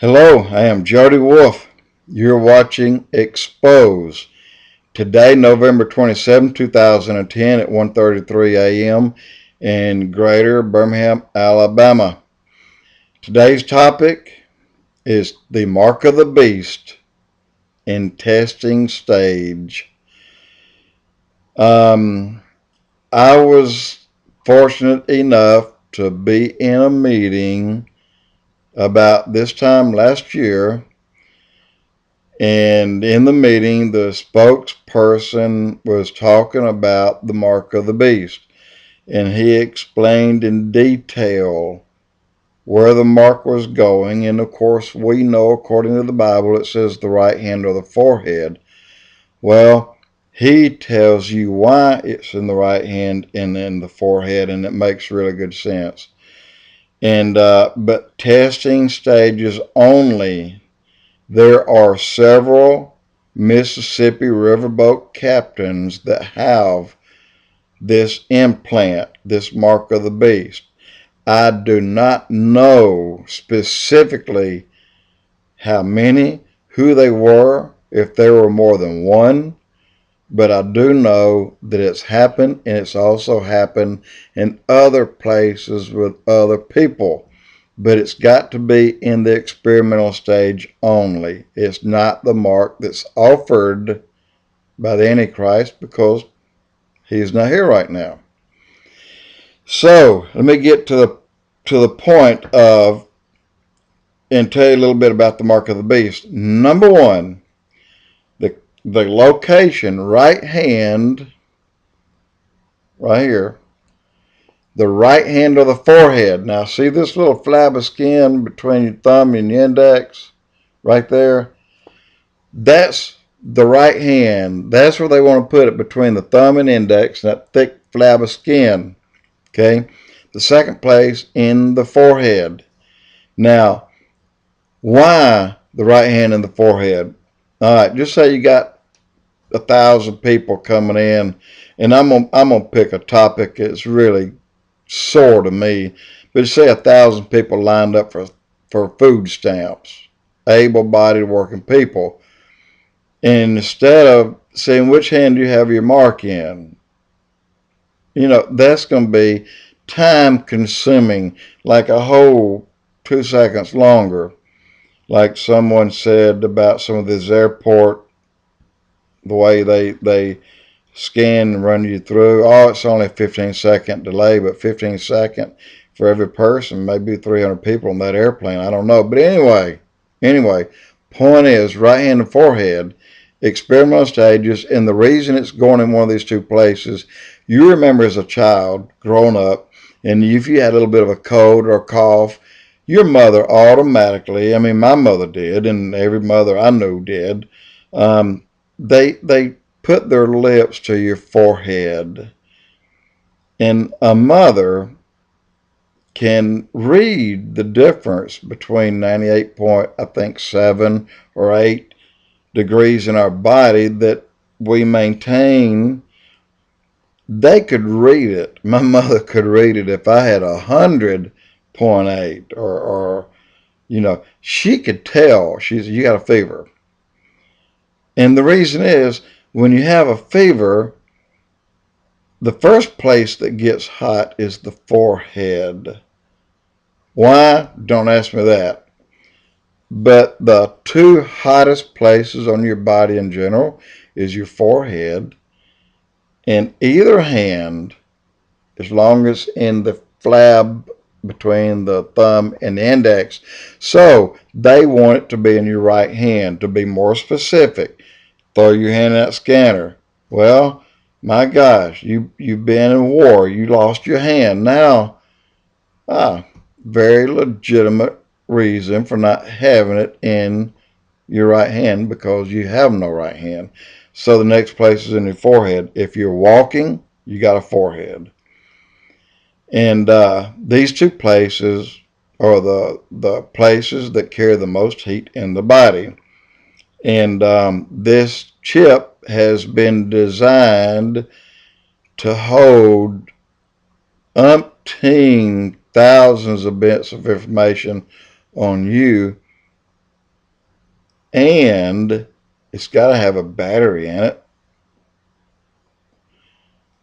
Hello, I am Jody Wolf. You're watching EXPOZ. Today, November 27, 2010 at 1:33 a.m. in Greater Birmingham, Alabama. Today's topic is the mark of the beast in testing stage. I was fortunate enough to be in a meeting about this time last year. And in the meeting, the spokesperson was talking about the mark of the beast. And he explained in detail where the mark was going. And of course, we know, according to the Bible, it says the right hand or the forehead. Well, he tells you why it's in the right hand and in the forehead, and it makes really good sense. And but testing stages only. There are several Mississippi riverboat captains that have this implant, this mark of the beast. I do not know specifically how many, who they were, if there were more than one, but I do know that it's happened, and it's also happened in other places with other people. But it's got to be in the experimental stage only. It's not the mark that's offered by the Antichrist, because he's not here right now. So let me get to the point of and tell you a little bit about the mark of the beast. Number one, the location, right hand, right here, the right hand of the forehead. Now see this little flab of skin between your thumb and your index right there? That's the right hand. That's where they want to put it, between the thumb and index, that thick flab of skin. Okay? The second place in the forehead. Now, why the right hand in the forehead? All right, just say you got 1,000 people coming in, and I'm gonna pick a topic that's really sore to me. But say 1,000 people lined up for food stamps, able-bodied working people. And instead of saying which hand do you have your mark in, that's going to be time consuming, like a whole 2 seconds longer. Like someone said about some of this airport, the way they scan and run you through. Oh, it's only a 15-second delay, but 15 seconds for every person, maybe 300 people on that airplane. I don't know. But anyway, point is, right hand and forehead, experimental stages, and the reason it's going in one of these two places, you remember as a child growing up, and if you had a little bit of a cold or a cough, your mother automatically, I mean my mother did, and every mother I knew did, they put their lips to your forehead. And a mother can read the difference between 98.7 or 8 degrees in our body that we maintain. They could read it. My mother could read it. If I had 100.8 or she could tell. You got a fever. And the reason is, when you have a fever, the first place that gets hot is the forehead. Why? Don't ask me that. But the two hottest places on your body in general is your forehead and either hand, as long as in the flab between the thumb and the index. So they want it to be in your right hand. To be more specific, throw your hand in that scanner. Well, my gosh, you've been in war. You lost your hand. Now, very legitimate reason for not having it in your right hand, because you have no right hand. So the next place is in your forehead. If you're walking, you got a forehead. And these two places are the places that carry the most heat in the body. And this chip has been designed to hold umpteen thousands of bits of information on you and it's got to have a battery in it.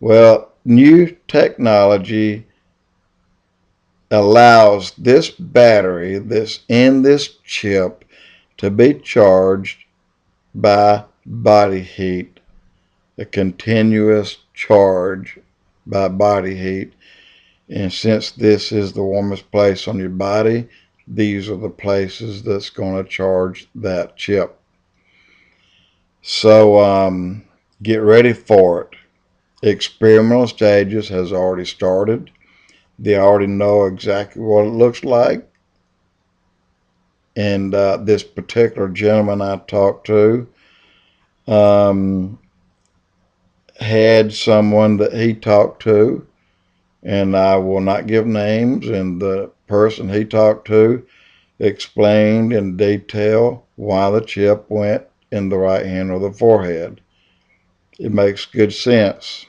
Well, new technology allows this battery that's in this chip to be charged by body heat, a continuous charge by body heat. And since this is the warmest place on your body, these are the places that's going to charge that chip. So get ready for it. Experimental stages has already started. They already know exactly what it looks like. And this particular gentleman I talked to had someone that he talked to, and I will not give names, and the person he talked to explained in detail why the chip went in the right hand or the forehead. It makes good sense.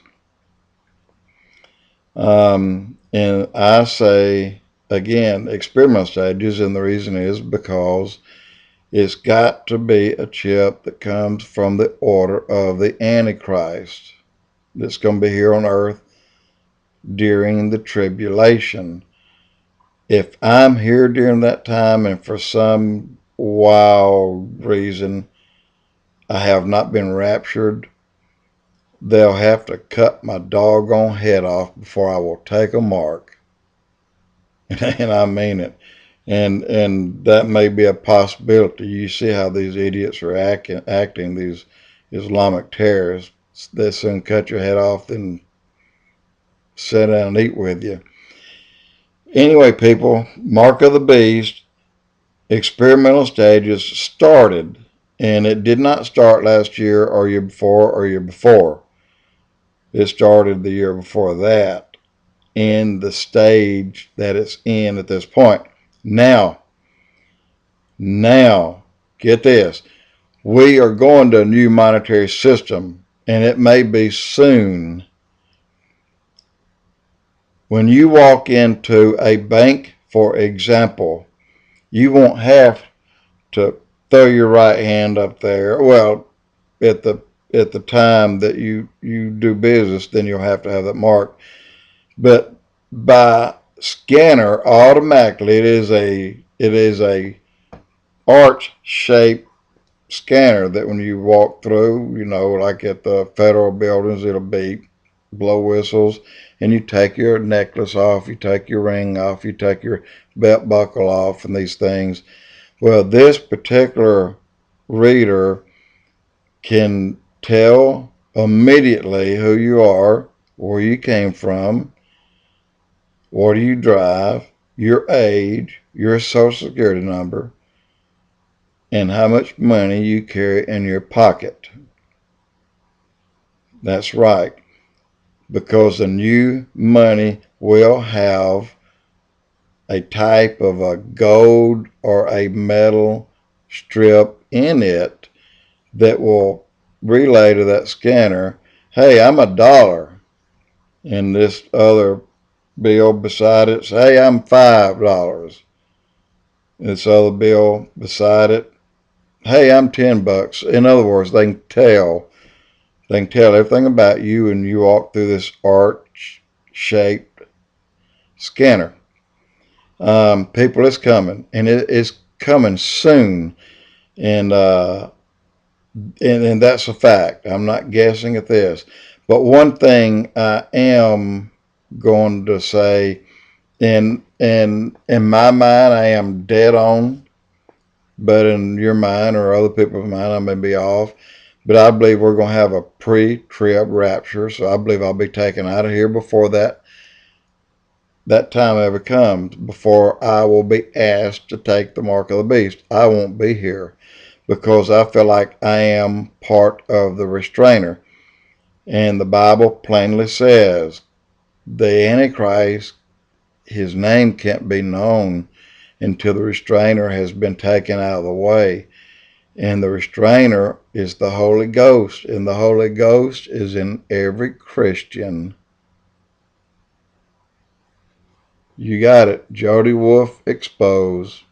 And I say, again, experimental stages, and the reason is because it's got to be a chip that comes from the order of the Antichrist that's going to be here on earth during the tribulation. If I'm here during that time and for some wild reason I have not been raptured, they'll have to cut my doggone head off before I will take a mark. And I mean it. And that may be a possibility. You see how these idiots are acting, these Islamic terrorists. They soon cut your head off and sit down and eat with you. Anyway, people, Mark of the Beast, experimental stages started, and it did not start last year or year before or year before. It started the year before that in the stage that it's in at this point. Now, get this. We are going to a new monetary system, and it may be soon. When you walk into a bank, for example, you won't have to throw your right hand up there. Well, at the time that you do business, then you'll have to have that mark. But by scanner, automatically it is a arch shaped scanner that when you walk through, like at the federal buildings, it'll beep, blow whistles, and you take your necklace off, you take your ring off, you take your belt buckle off, and these things. Well, this particular reader can tell immediately who you are, where you came from, what do you drive, your age, your social security number, and how much money you carry in your pocket. That's right, because the new money will have a type of a gold or a metal strip in it that will relay to that scanner, hey, I'm $1. And this other bill beside it, say, hey, I'm $5. This other bill beside it, hey, I'm $10. In other words, they can tell everything about you, and you walk through this arch-shaped scanner. People, it's coming, and it is coming soon, and that's a fact. I'm not guessing at this. But one thing I am going to say, in my mind, I am dead on, but in your mind or other people's mind, I may be off. But I believe we're going to have a pre-trib rapture, so I believe I'll be taken out of here before that time ever comes, before I will be asked to take the mark of the beast. I won't be here because I feel like I am part of the restrainer. And the Bible plainly says the Antichrist, his name can't be known until the restrainer has been taken out of the way. And the restrainer is the Holy Ghost, and the Holy Ghost is in every Christian. You got it. Jody Wolf, EXPOZ.